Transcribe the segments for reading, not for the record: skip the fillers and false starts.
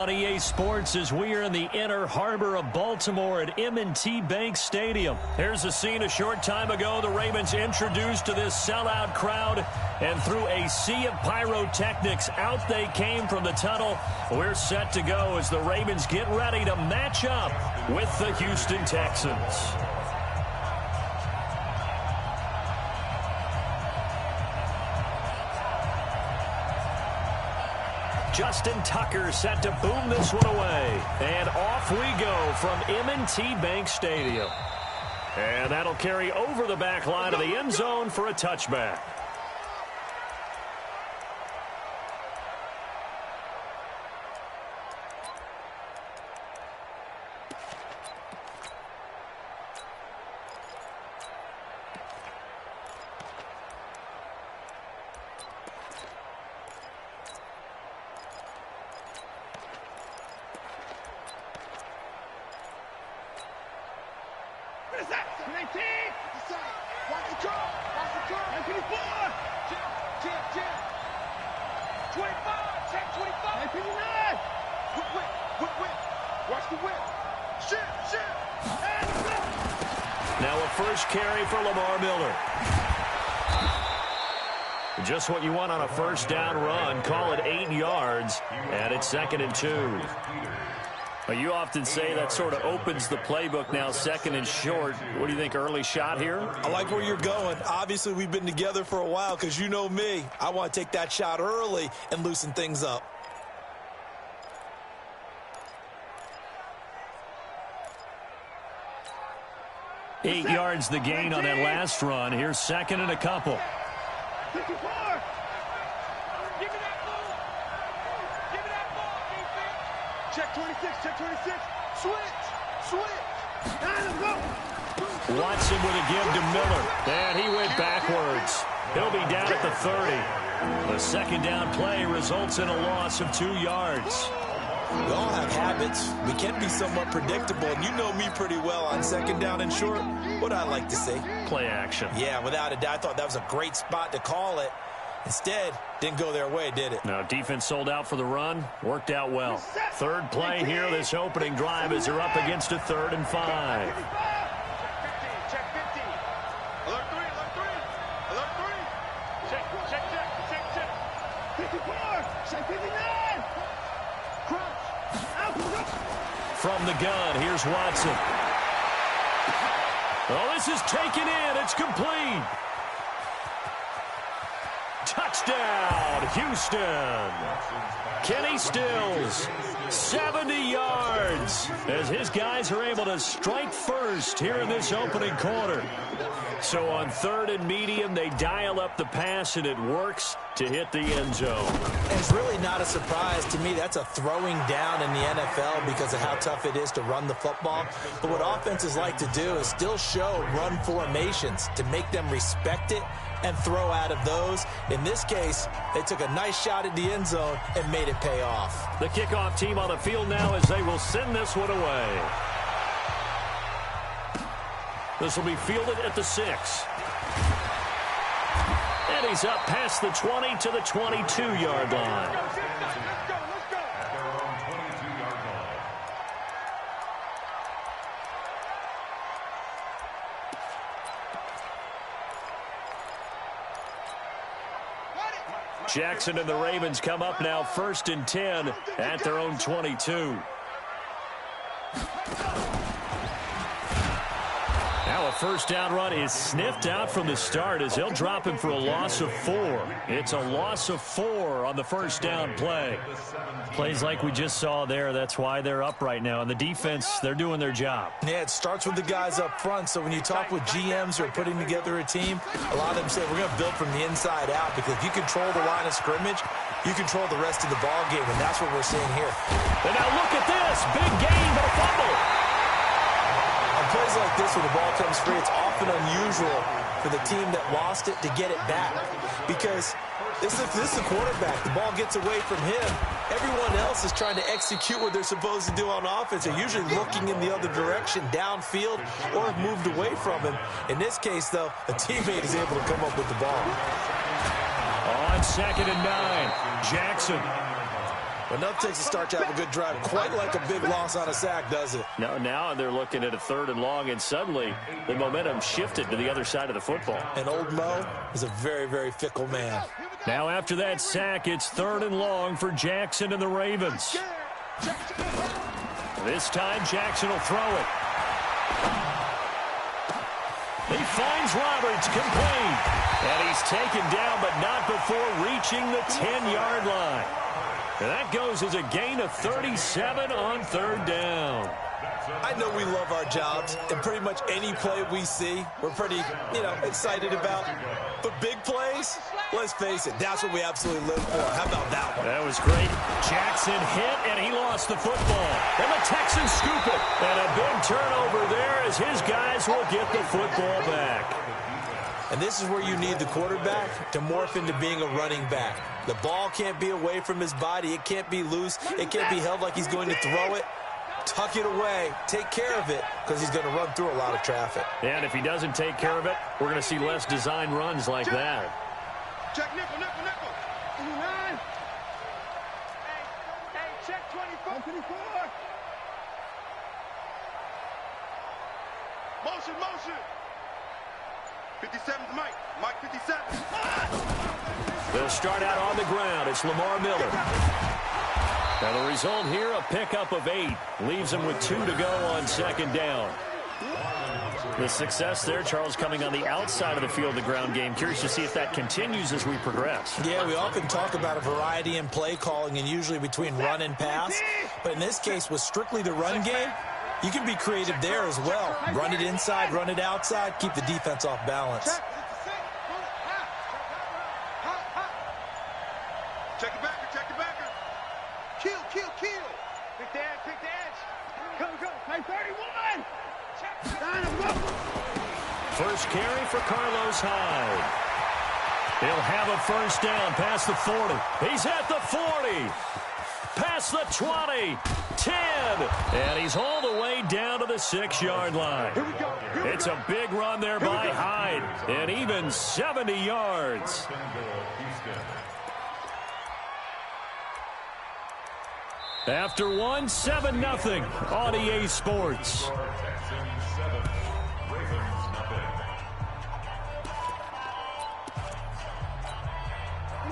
On EA Sports as we are in the inner harbor of Baltimore at M&T Bank Stadium. Here's a scene a short time ago. The Ravens introduced to this sellout crowd, and through a sea of pyrotechnics, out they came from the tunnel. We're set to go as the Ravens get ready to match up with the Houston Texans. Justin Tucker set to boom this one away. And off we go from M&T Bank Stadium. And that'll carry over the back line of the end zone for a touchback. Just what you want on a first down run. Call it 8 yards, and it's 2nd and 2. Well, you often say that sort of opens the playbook now, 2nd and short. What do you think, early shot here? I like where you're going. Obviously, we've been together for a while because you know me. I want to take that shot early and loosen things up. Eight yards the gain on that last run. Here's 2nd and a couple. Give me that ball. Give me that ball, defense. Check 26, check 26. Switch. Let's go. Watson with a give to Miller. And he went backwards. He'll be down at the 30. The 2nd down play results in a loss of 2 yards. We all have habits. We can be somewhat predictable, and you know me pretty well on 2nd down and short. What I like to say? Play action. Yeah, without a doubt. I thought that was a great spot to call it. Instead, didn't go their way, did it? No, defense sold out for the run. Worked out well. Third play here, this opening drive, as they're up against a 3rd and 5. Check 50. Alert 3. Alert 3. Check. 54. Check 59. From the gun, here's Watson. Oh, this is taken in. It's complete. Touchdown, Houston. Kenny Stills, 70 yards, as his guys are able to strike first here in this opening quarter. So on 3rd and medium, they dial up the pass, and it works to hit the end zone. And it's really not a surprise to me. That's a throwing down in the NFL because of how tough it is to run the football. But what offenses like to do is still show run formations to make them respect it and throw out of those. In this case, they took a nice shot at the end zone and made it pay off. The kickoff team on the field now as they will send this one away. This will be fielded at the 6. And he's up past the 20 to the 22-yard line. Let's go. Jackson and the Ravens come up now 1st and 10 at their own 22. Now a first down run is sniffed out from the start as they'll drop him for a loss of 4. It's a loss of 4 on the first down play. Plays like we just saw there. That's why they're up right now. And the defense, they're doing their job. Yeah, it starts with the guys up front. So when you talk with GMs who are putting together a team, a lot of them say we're going to build from the inside out because if you control the line of scrimmage, you control the rest of the ball game, and that's what we're seeing here. And now look at this. Big gain, but a fumble. On plays like this where the ball comes free, it's often unusual for the team that lost it to get it back because this is the quarterback. The ball gets away from him. Everyone else is trying to execute what they're supposed to do on offense. They're usually looking in the other direction, downfield, or have moved away from him. In this case, though, a teammate is able to come up with the ball. On 2nd and 9, Jackson. Enough takes to start to have a good drive. Quite like a big loss on a sack, does it? No, now they're looking at a 3rd and long, and suddenly the momentum shifted to the other side of the football. And old Mo is a very, very fickle man. Now after that sack, it's 3rd and long for Jackson and the Ravens. This time, Jackson will throw it. He finds Roberts, complete. And he's taken down, but not before reaching the 10-yard line. And that goes as a gain of 37 on 3rd down. I know we love our jobs, and pretty much any play we see, we're pretty, excited about. But big plays, let's face it, that's what we absolutely live for. How about that one? That was great. Jackson hit, and he lost the football. And the Texans scoop it. And a big turnover there as his guys will get the football back. And this is where you need the quarterback to morph into being a running back. The ball can't be away from his body. It can't be loose. It can't be held like he's going to throw it. Tuck it away. Take care of it because he's going to run through a lot of traffic. And if he doesn't take care of it, we're going to see less design runs like that. Check nickel, nickel, nickel. 29. Hey, check 24. 24. Motion, motion. 57's Mike. Mike 57. They'll start out on the ground. It's Lamar Miller. Now the result here, a pickup of 8. Leaves him with 2 to go on 2nd down. The success there, Charles, coming on the outside of the field, the ground game. Curious to see if that continues as we progress. Yeah, we often talk about a variety in play calling and usually between run and pass. But in this case, with strictly the run game, you can be creative there as well. Run it inside, run it outside, keep the defense off balance. Check it backer, check it backer. Kill, kill, kill. Pick the edge, pick the edge. Go, go. Play 31. Line him up. First carry for Carlos Hyde. He'll have a 1st down past the 40. He's at the 40. Past the 20. 10. And he's all the way down to the 6-yard line. Here we go. It's a big run there by Hyde. And even 70 yards. After 1, 7-0 on EA Sports.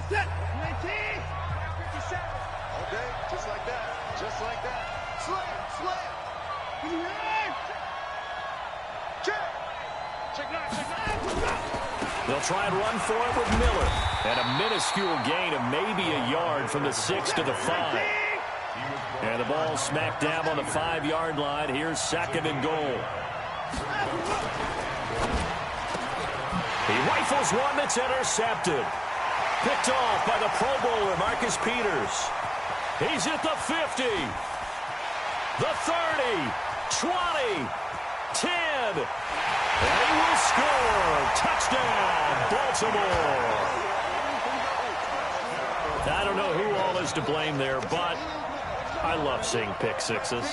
Set. 19. 57. Okay, just like that. Just like that. Slam, slam. Check. Check 9, check 9. They'll try and run for it with Miller. And a minuscule gain of maybe a yard from the 6 to the 5. And the ball smacked down on the 5-yard line. Here's 2nd and goal. He rifles one that's intercepted. Picked off by the Pro Bowler, Marcus Peters. He's at the 50. The 30. 20. 10. And he will score. Touchdown, Baltimore. I don't know who all is to blame there, but I love seeing pick sixes.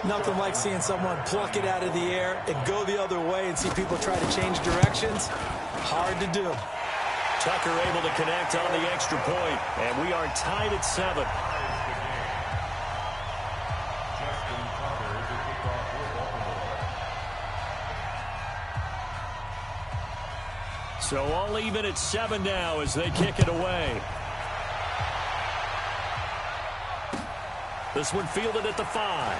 Nothing like seeing someone pluck it out of the air and go the other way and see people try to change directions. Hard to do. Tucker able to connect on the extra point, and we are tied at 7. So all even at 7 now as they kick it away. This one fielded at the 5.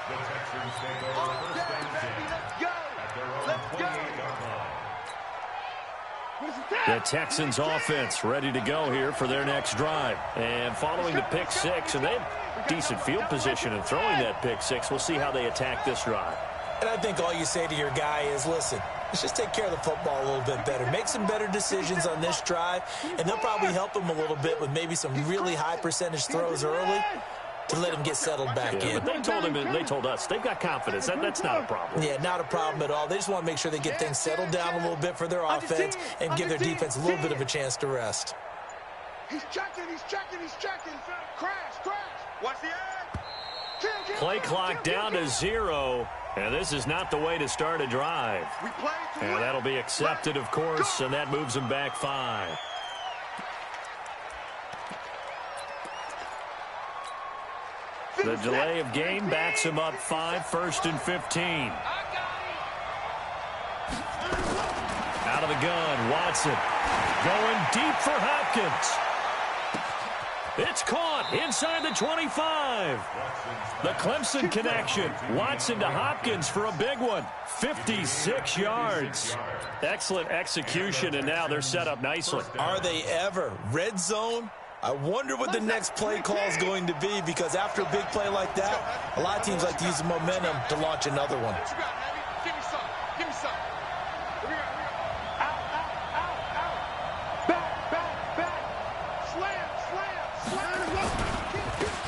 The Texans take over first and 10 at their own 28-yard line. The Texans offense ready to go here for their next drive. And following the pick 6, and they have decent field position in throwing that pick 6. We'll see how they attack this drive. And I think all you say to your guy is, listen, let's just take care of the football a little bit better. Make some better decisions on this drive, and they'll probably help him a little bit with maybe some really high percentage throws early to let him get settled back in. But they told us they've got confidence. That's not a problem. Yeah, not a problem at all. They just want to make sure they get things settled down a little bit for their offense and give their defense a little bit of a chance to rest. He's checking, he's checking, he's checking. Crash, crash. Watch the edge. Play clock down to 0. And this is not the way to start a drive. And that'll be accepted, of course, and that moves them back 5. The delay of game backs him up 5, 1st and 15. Out of the gun, Watson going deep for Hopkins. It's caught inside the 25. The Clemson connection. Watson to Hopkins for a big one. 56 yards. Excellent execution, and now they're set up nicely. Are they ever? Red zone? I wonder what the next play call is going to be, because after a big play like that, a lot of teams like to use the momentum to launch another one. Give me some. Give me some. Here we go. Out. Back. Slam.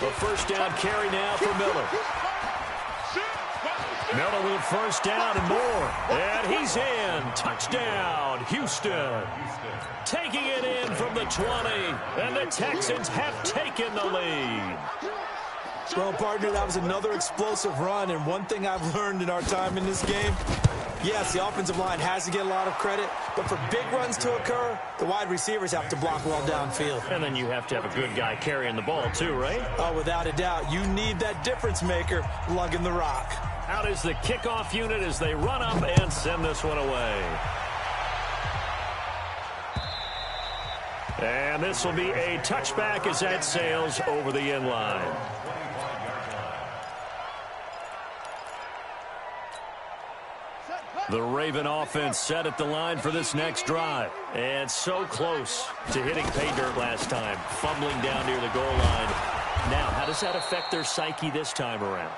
A first down carry now for Miller. Miller with first down and more. And he's in. Touchdown, Houston. Taking it in from the 20. And the Texans have taken the lead. Well, partner, that was another explosive run. And one thing I've learned in our time in this game, yes, the offensive line has to get a lot of credit, but for big runs to occur, the wide receivers have to block well downfield. And then you have to have a good guy carrying the ball too, right? Oh, without a doubt. You need that difference maker lugging the rock. Out is the kickoff unit as they run up and send this one away. And this will be a touchback as that sails over the end line. The Raven offense set at the line for this next drive. And so close to hitting pay dirt last time, fumbling down near the goal line. Now, how does that affect their psyche this time around?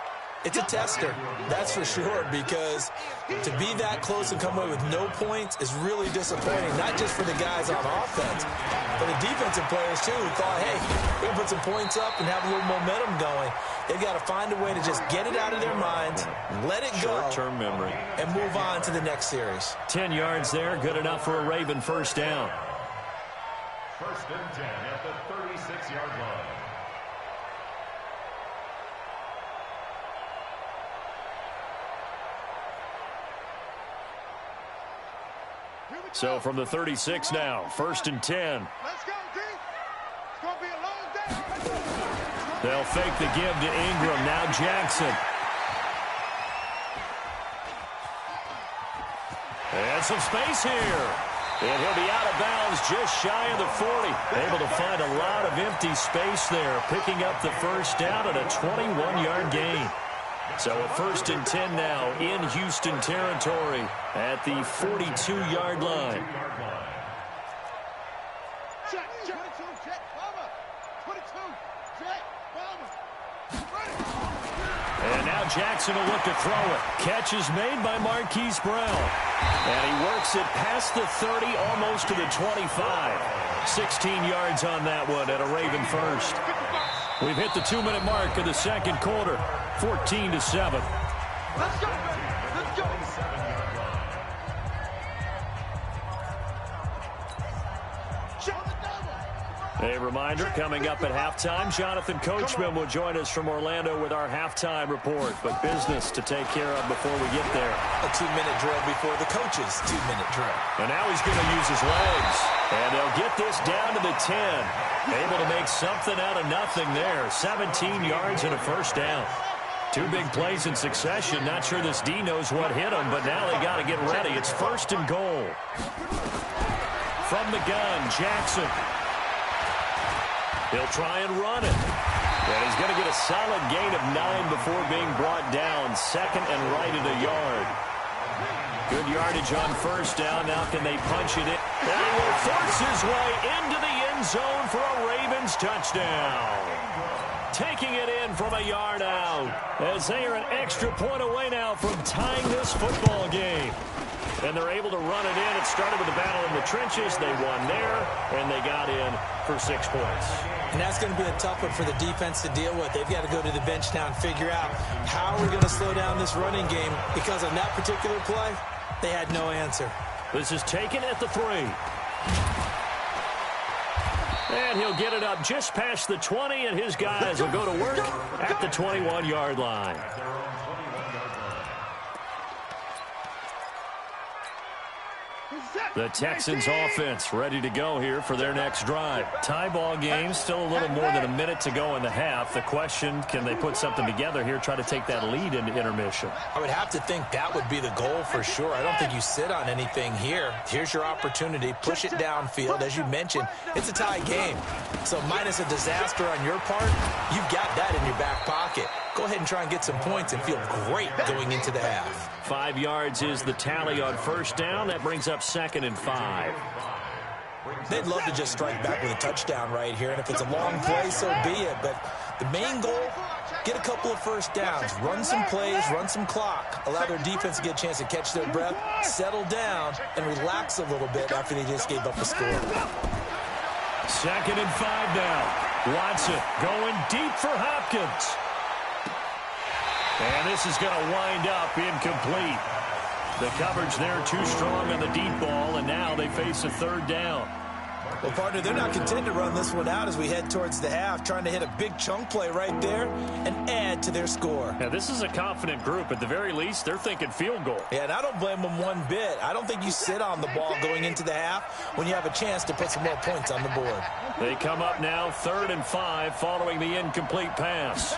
It's a tester, that's for sure, because to be that close and come away with no points is really disappointing, not just for the guys on offense, but the defensive players, too, who thought, hey, we're going to put some points up and have a little momentum going. They've got to find a way to just get it out of their minds, let it go, short-term memory, and move on to the next series. 10 yards there, good enough for a Raven first down. First and 10 at the 36-yard line. So from the 36 now, first and 10. Let's go, D. It's going to be a long day. They'll fake the give to Ingram. Now Jackson. And some space here. And he'll be out of bounds just shy of the 40. Able to find a lot of empty space there, picking up the first down at a 21-yard gain. So a first and 10 now in Houston territory at the 42-yard line. Check. 22, check. Bomber. 22, check. Bomber. And now Jackson will look to throw it. Catch is made by Marquise Brown. And he works it past the 30, almost to the 25. 16 yards on that one at a Raven first. We've hit the 2-minute mark of the second quarter. 14-7. Let's go. Let's go. A reminder, coming up at halftime, Jonathan Coachman will join us from Orlando with our halftime report. But business to take care of before we get there. A 2-minute drill before the coach's 2-minute drill. And now he's going to use his legs. And they'll get this down to the 10. Able to make something out of nothing there. 17 yards and a first down. Two big plays in succession. Not sure this D knows what hit him, but now they got to get ready. It's first and goal. From the gun, Jackson. He'll try and run it. And he's going to get a solid gain of 9 before being brought down. Second and right at a yard. Good yardage on first down. Now can they punch it in? And he will force his way into the end zone for a Ravens touchdown. Taking it in from a yard out. As they are an extra point away now from tying this football game. And they're able to run it in. It started with a battle in the trenches. They won there, and they got in for 6 points. And that's going to be a tough one for the defense to deal with. They've got to go to the bench now and figure out how are we going to slow down this running game, because on that particular play, they had no answer. This is taken at the 3. And he'll get it up just past the 20, and his guys will go to work at the 21-yard line. Set. The Texans offense ready to go here for their next drive. Tie ball game, still a little more than a minute to go in the half. The question, can they put something together here, try to take that lead into intermission? I would have to think that would be the goal for sure. I don't think you sit on anything here. Here's your opportunity. Push it downfield. As you mentioned, it's a tie game. So minus a disaster on your part, you've got that in your back pocket. Go ahead and try and get some points and feel great going into the half. 5 yards is the tally on first down. That brings up 2nd and 5. They'd love to just strike back with a touchdown right here, and if it's a long play, so be it. But the main goal, get a couple of first downs, run some plays, run some clock, allow their defense to get a chance to catch their breath, settle down, and relax a little bit after they just gave up a score. 2nd and 5 now. Watson going deep for Hopkins. And this is going to wind up incomplete. The coverage there too strong on the deep ball, and now they face a 3rd down. Well, partner, they're not content to run this one out as we head towards the half, trying to hit a big chunk play right there and add to their score. Now, this is a confident group. At the very least, they're thinking field goal. Yeah, and I don't blame them one bit. I don't think you sit on the ball going into the half when you have a chance to put some more points on the board. They come up now 3rd and 5 following the incomplete pass.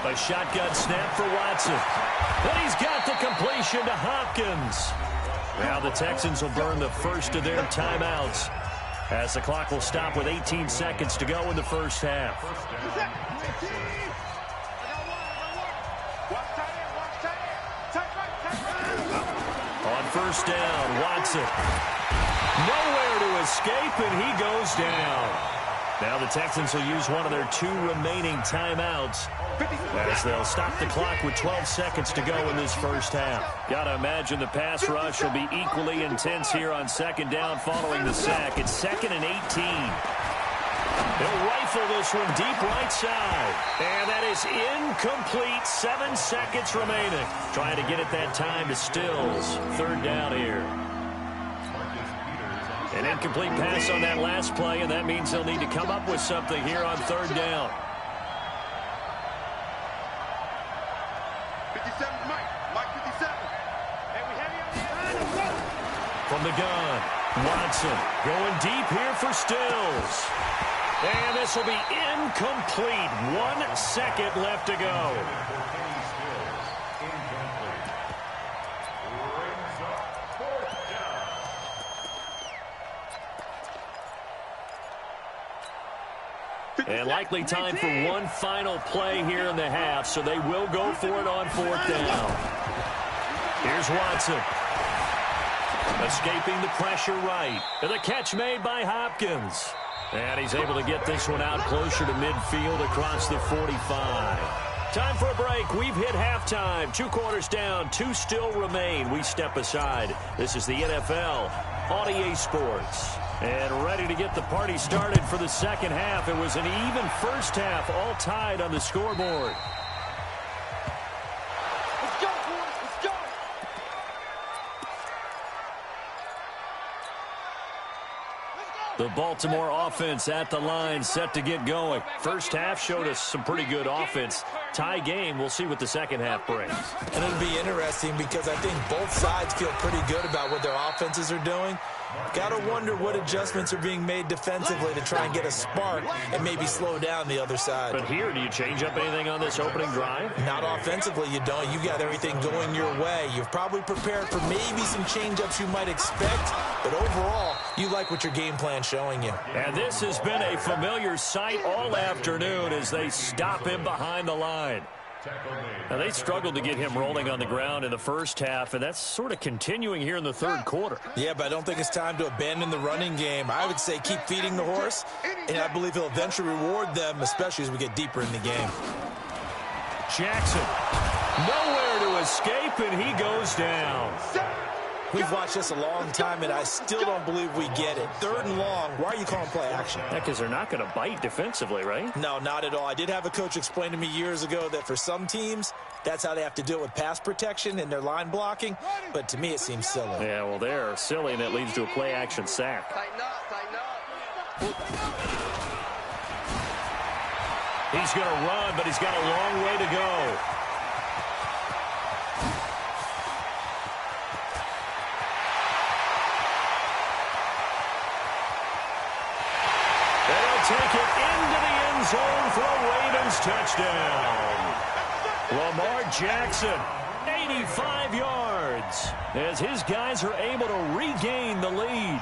A shotgun snap for Watson. But he's got the completion to Hopkins. Now the Texans will burn the first of their timeouts as the clock will stop with 18 seconds to go in the first half. On first down, Watson. Nowhere to escape, and he goes down. Now the Texans will use one of their 2 remaining timeouts as they'll stop the clock with 12 seconds to go in this first half. Got to imagine the pass rush will be equally intense here on 2nd down following the sack. It's 2nd and 18. They'll rifle this one deep right side. And that is incomplete. 7 seconds remaining. Trying to get it that time to Stills. 3rd down here. An incomplete pass on that last play, and that means they'll need to come up with something here on 3rd down. 57, Mike 57. And we have you. From the gun, Watson going deep here for Stills. And this will be incomplete. 1 second left to go. And likely time for one final play here in the half, so they will go for it on 4th down. Here's Watson. Escaping the pressure right. And the catch made by Hopkins. And he's able to get this one out closer to midfield across the 45. Time for a break. We've hit halftime. 2 quarters down, 2 still remain. We step aside. This is the NFL on EA Sports. And ready to get the party started for the 2nd half. It was an even first half, all tied on the scoreboard. Let's go, boys. Let's go. The Baltimore offense at the line, set to get going. First half showed us some pretty good offense. Tie game, we'll see what the 2nd half brings. And it'll be interesting because I think both sides feel pretty good about what their offenses are doing. Got to wonder what adjustments are being made defensively to try and get a spark and maybe slow down the other side. But here, do you change up anything on this opening drive? Not offensively, you don't. You got everything going your way. You've probably prepared for maybe some change-ups you might expect, but overall, you like what your game plan's showing you. And this has been a familiar sight all afternoon as they stop him behind the line. Now, they struggled to get him rolling on the ground in the first half, and that's sort of continuing here in the 3rd quarter. Yeah, but I don't think it's time to abandon the running game. I would say keep feeding the horse, and I believe he'll eventually reward them, especially as we get deeper in the game. Jackson, nowhere to escape, and he goes down. We've watched this a long time, and I still don't believe we get it. 3rd and long. Why are you calling play action? Yeah, because they're not going to bite defensively, right? No, not at all. I did have a coach explain to me years ago that for some teams, that's how they have to deal with pass protection and their line blocking. But to me, it seems silly. Yeah, well, they're silly, and it leads to a play action sack. Tighten up, tighten up. He's going to run, but he's got a long way to go. zone for a Ravens touchdown. Lamar Jackson, 85 yards, as his guys are able to regain the lead.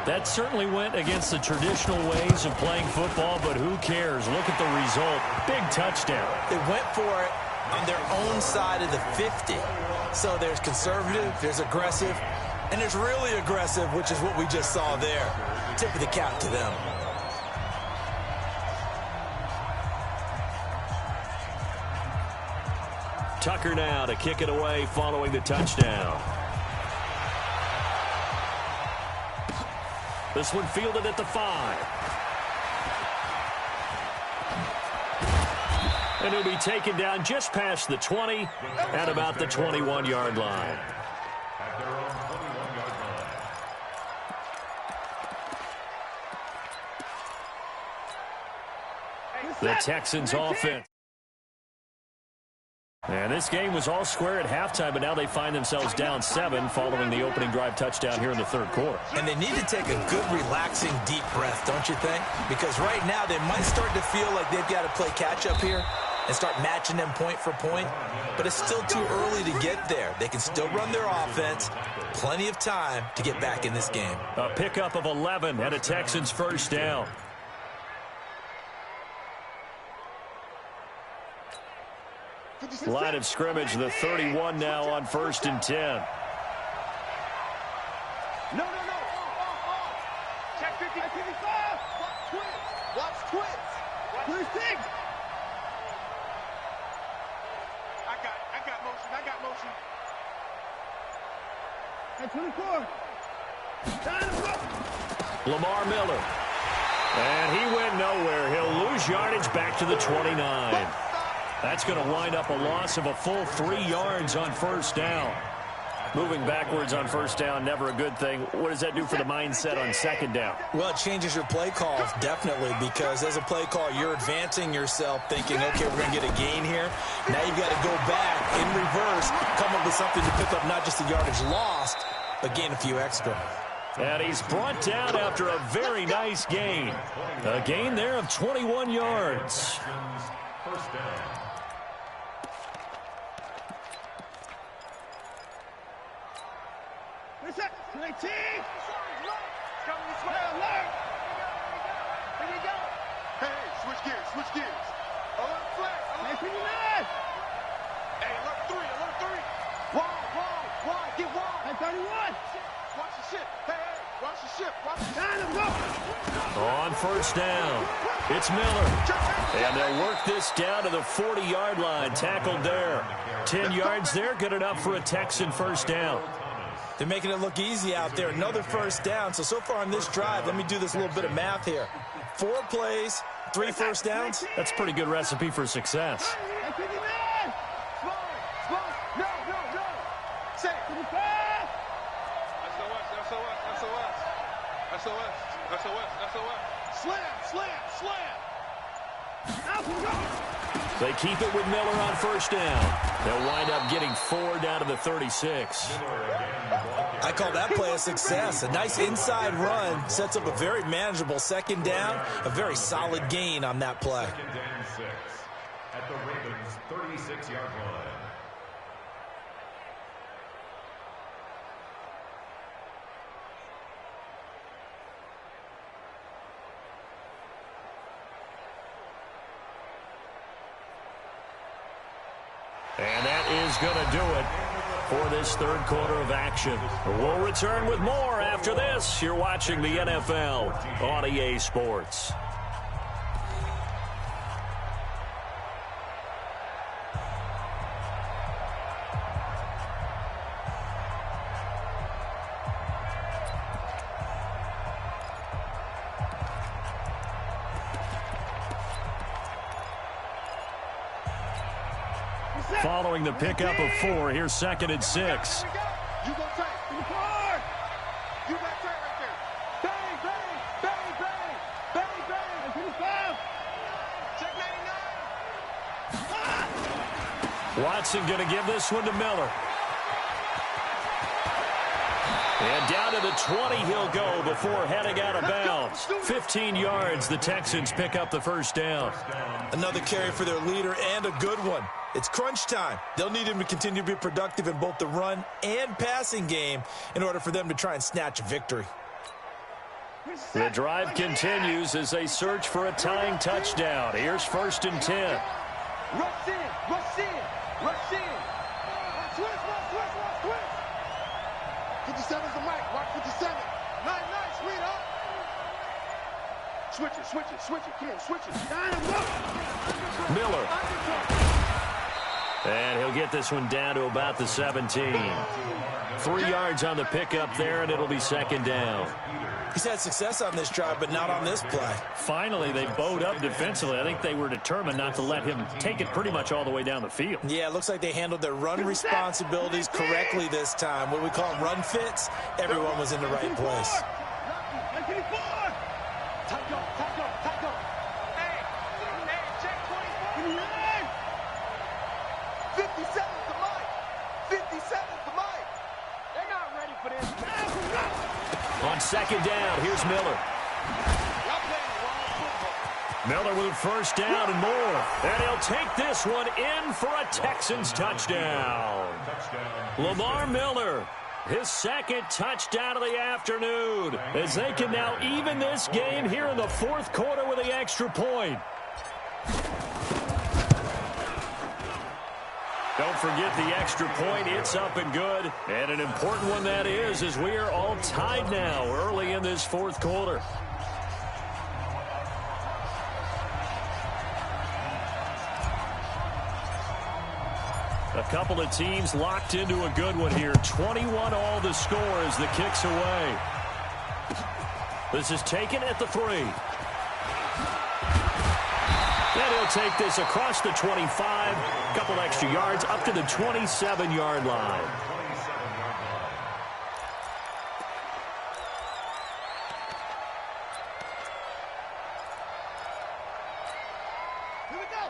That certainly went against the traditional ways of playing football, but who cares? Look at the result. Big touchdown. They went for it on their own side of the 50. So there's conservative, there's aggressive, and there's really aggressive, which is what we just saw there. Tip of the cap to them. Tucker now to kick it away following the touchdown. This one fielded at the 5. And he'll be taken down just past the 20 at about the 21-yard line. At their own 21-yard line. The Texans offense. And this game was all square at halftime, but now they find themselves down 7 following the opening drive touchdown here in the third quarter. And they need to take a good, relaxing, deep breath, don't you think? Because right now they might start to feel like they've got to play catch-up here and start matching them point for point. But it's still too early to get there. They can still run their offense. Plenty of time to get back in this game. A pickup of 11 and a Texans first down. Line of scrimmage, the 31 now on 1st and 10. No. Check 50, 55. Watch twins. Twins 6. I got motion. At 24. Lamar Miller. And he went nowhere. He'll lose yardage back to the 29. That's going to wind up a loss of a full 3 yards on first down. Moving backwards on first down, never a good thing. What does that do for the mindset on second down? Well, it changes your play calls, definitely, because as a play call, you're advancing yourself thinking, okay, we're going to get a gain here. Now you've got to go back in reverse, come up with something to pick up not just the yardage lost, but gain a few extra. And he's brought down after a very nice gain. A gain there of 21 yards. First down. Listen, 19. Coming this way. Alert. Here we go. Hey, switch gears. Alert flag. 59. Hey, alert 3. Wide. Get wide. At 31. Watch the ship. Hey, watch the ship. Time to go. On first down, it's Miller. And they'll work this down to the 40-yard line. Tackled there. 10 yards there, good enough for a Texan first down. They're making it look easy out there. Another first down. So far on this drive, let me do this little bit of math here. 4 plays, 3 first downs. That's a pretty good recipe for success. No. Say, 55. Slam. They keep it with Miller on first down. They'll wind up getting 4 down to the 36. I call that play a success. A nice inside run sets up a very manageable second down, a very solid gain on that play. Second and 6 at the Ravens' 36-yard line. And that is going to do it for this third quarter of action. We'll return with more after this. You're watching the NFL on EA Sports. Following the pickup of 4, here's 2nd and 6. You go tight. You got tight right there. Bang. 25. Check 99. Watson going to give this one to Miller. And down to the 20 he'll go before heading out of bounds. 15 yards, the Texans pick up the first down. Another carry for their leader and a good one. It's crunch time. They'll need him to continue to be productive in both the run and passing game in order for them to try and snatch a victory. The drive continues as they search for a tying touchdown. Here's 1st and 10. Rush in, rush in, rush in. Twist, twist, twist, twist. 57's the mic. Watch 57. Nice, read up. Switch it. Come on, switch it. Miller. And he'll get this one down to about the 17. 3 yards on the pickup there, and it'll be 2nd down. He's had success on this drive, but not on this play. Finally, they bowed up defensively. I think they were determined not to let him take it pretty much all the way down the field. Yeah, it looks like they handled their run responsibilities correctly this time. What we call them run fits, everyone was in the right place. On 2nd down, here's Miller. Miller with 1st down and more. And he'll take this one in for a Texans touchdown. Lamar Miller, his 2nd touchdown of the afternoon, as they can now even this game here in the 4th quarter with the extra point. Don't forget the extra point. It's up and good. And an important one that is, as we are all tied now early in this 4th quarter. A couple of teams locked into a good one here. 21 all the score as the kick's away. This is taken at the 3. And he'll take this across the 25. A couple extra yards up to the 27-yard line.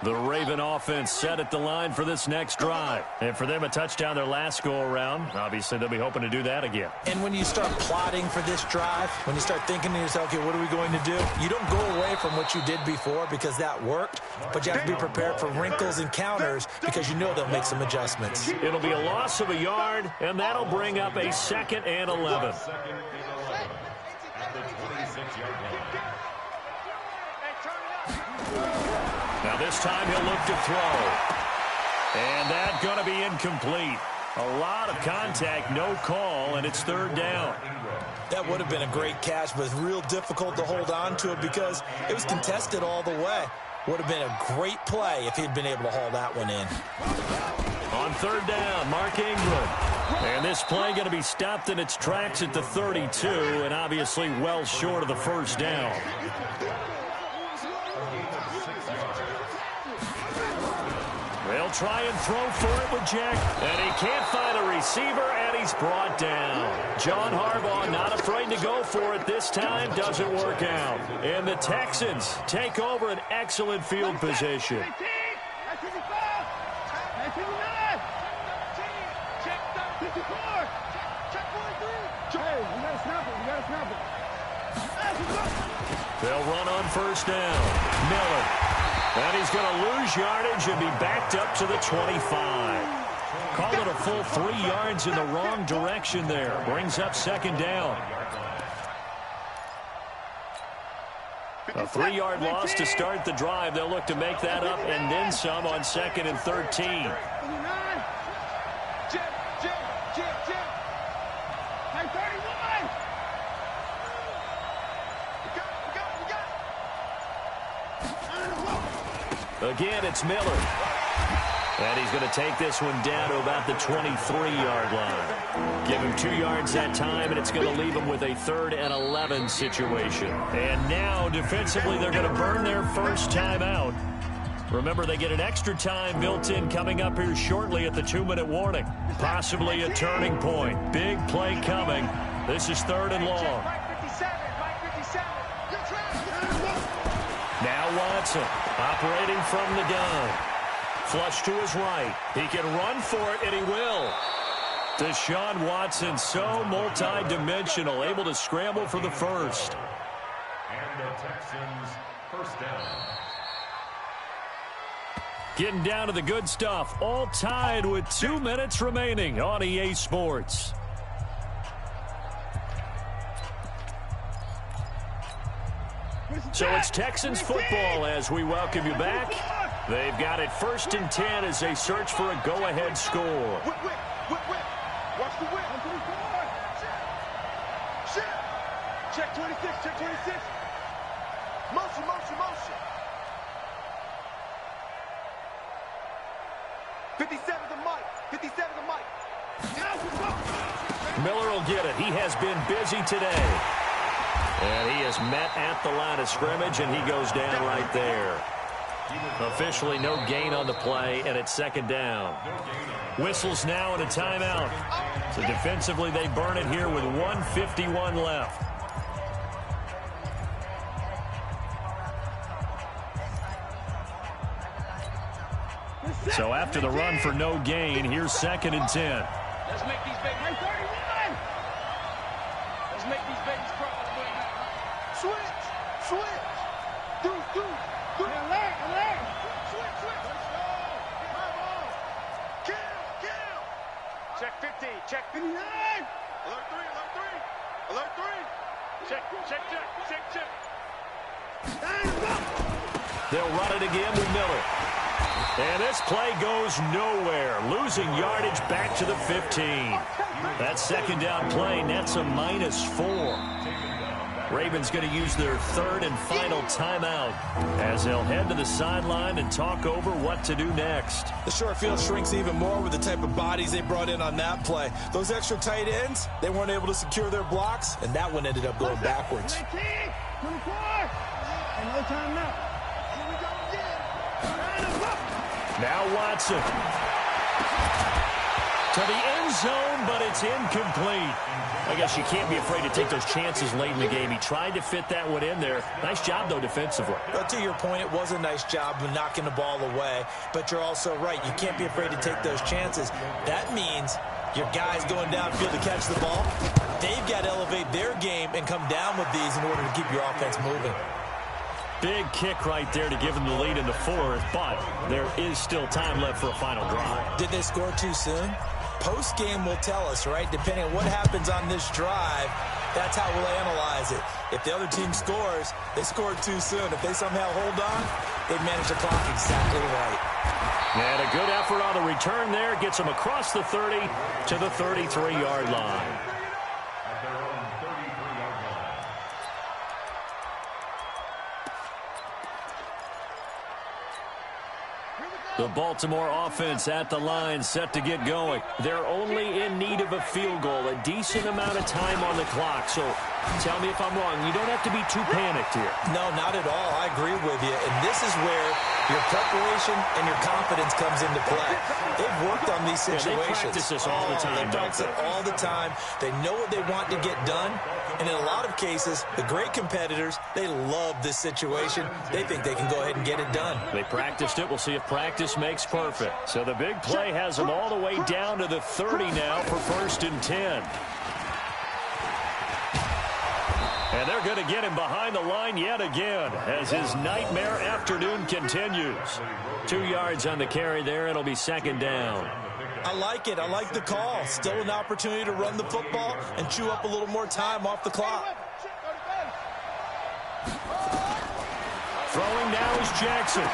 The Raven offense set at the line for this next drive. And for them, a touchdown their last go-around. Obviously, they'll be hoping to do that again. And when you start plotting for this drive, when you start thinking to yourself, okay, what are we going to do? You don't go away from what you did before because that worked, but you have to be prepared for wrinkles and counters because you know they'll make some adjustments. It'll be a loss of a yard, and that'll bring up a 2nd and 11. Now this time he'll look to throw. And that's going to be incomplete. A lot of contact, no call, and it's 3rd down. That would have been a great catch, but it's real difficult to hold on to it because it was contested all the way. Would have been a great play if he'd been able to haul that one in. On 3rd down, Mark Ingram. And this play going to be stopped in its tracks at the 32, and obviously well short of the 1st down. They'll try and throw for it with Jack. And he can't find a receiver, and he's brought down. John Harbaugh not afraid to go for it this time. Doesn't work out. And the Texans take over an excellent field position. They'll run on 1st down. Miller. And he's going to lose yardage and be backed up to the 25. Call it a full 3 yards in the wrong direction there. Brings up 2nd down. A 3-yard loss to start the drive. They'll look to make that up and then some on 2nd and 13. Again, it's Miller. And he's going to take this one down to about the 23-yard line. Give him 2 yards that time, and it's going to leave him with a 3rd and 11 situation. And now, defensively, they're going to burn their first timeout. Remember, they get an extra time built in coming up here shortly at the 2-minute warning. Possibly a turning point. Big play coming. This is 3rd and long. Now Watson operating from the gun. Flush to his right. He can run for it, and he will. Deshaun Watson, so multi-dimensional, able to scramble for the first. And the Texans, first down. Getting down to the good stuff, all tied with 2 minutes remaining on EA Sports. So it's Texans football as we welcome you back. They've got it 1st and 10 as they search for a go-ahead score. Watch the whip. Check 26, check 26. Motion, motion, motion. 57 the mic, 57 the mic. Miller will get it. He has been busy today. And he is met at the line of scrimmage, and he goes down right there. Officially no gain on the play, and it's 2nd down. Whistles now and a timeout. So defensively they burn it here with 1:51 left. So after the run for no gain, here's 2nd and 10. Let's make these babies. Let's make these babies cry. Switch, switch. Do. Alert. Switch. Let's go. Kill. Check 50. Check 59. Alert 3. Check. They'll run it again with Miller. And this play goes nowhere. Losing yardage back to the 15. That 2nd down play nets a -4. Ravens going to use their 3rd and final timeout as they'll head to the sideline and talk over what to do next. The short field shrinks even more with the type of bodies they brought in on that play. Those extra tight ends, they weren't able to secure their blocks, and that one ended up going backwards. 24. And no time now. Here we go again. Now Watson. To the end zone, but it's incomplete. I guess you can't be afraid to take those chances late in the game. He tried to fit that one in there. Nice job, though, defensively. But to your point, it was a nice job of knocking the ball away. But you're also right. You can't be afraid to take those chances. That means your guys going downfield to catch the ball, they've got to elevate their game and come down with these in order to keep your offense moving. Big kick right there to give them the lead in the 4th, but there is still time left for a final drive. Did they score too soon? Post-game will tell us, right? Depending on what happens on this drive, that's how we'll analyze it. If the other team scores, they scored too soon. If they somehow hold on, they've managed the clock exactly right. And a good effort on the return there. Gets them across the 30 to the 33-yard line. The Baltimore offense at the line, set to get going. They're only in need of a field goal, a decent amount of time on the clock. So tell me if I'm wrong. You don't have to be too panicked here. No, not at all. I agree with you. And this is where your preparation and your confidence comes into play. They've worked on these situations. Yeah, they practice this all the time. They practice it all the time. They know what they want to get done. And in a lot of cases, the great competitors, they love this situation. They think they can go ahead and get it done. They practiced it. We'll see if practice makes perfect. So the big play has them all the way down to the 30 now for 1st and 10. And they're going to get him behind the line yet again as his nightmare afternoon continues. 2 yards on the carry there. It'll be 2nd down. I like it. I like the call. Still an opportunity to run the football and chew up a little more time off the clock. Throwing now is Jackson.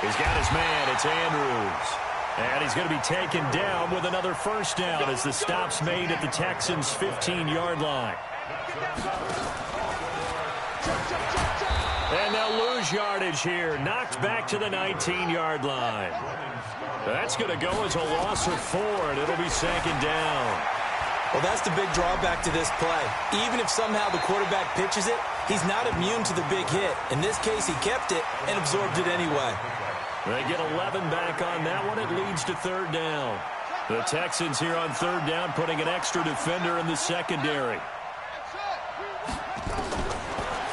He's got his man. It's Andrews. And he's going to be taken down with another 1st down as the stop's made at the Texans' 15-yard line. And they'll lose yardage here. Knocked back to the 19-yard line. That's going to go as a loss of 4, and it'll be 2nd down. Well, that's the big drawback to this play. Even if somehow the quarterback pitches it, he's not immune to the big hit. In this case, he kept it and absorbed it anyway. They get 11 back on that one. It leads to 3rd down. The Texans here on 3rd down putting an extra defender in the secondary.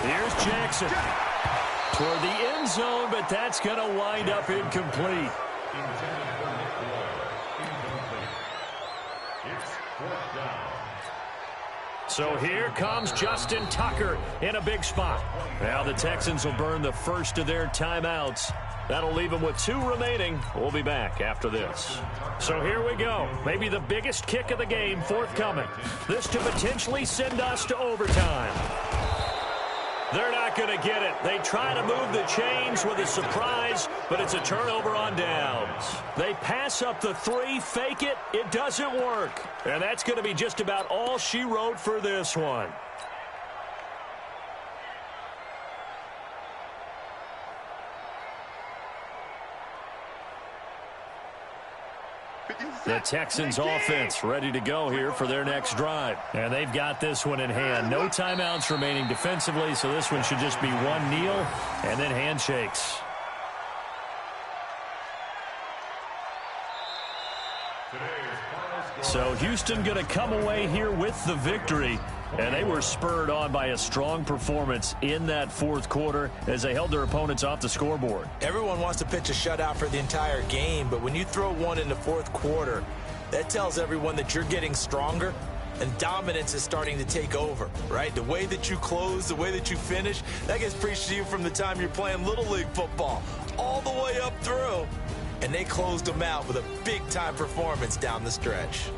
Here's Jackson. Toward the end zone, but that's going to wind up incomplete. It's Fourth down. So here comes Justin Tucker in a big spot. Now the Texans will burn the first of their timeouts. That'll leave them with 2 remaining. We'll be back after this. So here we go. Maybe the biggest kick of the game forthcoming. This to potentially send us to overtime. They're not going to get it. They try to move the chains with a surprise, but it's a turnover on downs. They pass up the 3, fake it. It doesn't work. And that's going to be just about all she wrote for this one. The Texans offense ready to go here for their next drive. And they've got this one in hand. No timeouts remaining defensively, so this one should just be one kneel and then handshakes. So Houston going to come away here with the victory. And they were spurred on by a strong performance in that fourth quarter as they held their opponents off the scoreboard. Everyone wants to pitch a shutout for the entire game, but when you throw one in the fourth quarter, that tells everyone that you're getting stronger and dominance is starting to take over, right? The way that you close, the way that you finish, that gets preached to you from the time you're playing Little League football all the way up through. And they closed them out with a big-time performance down the stretch.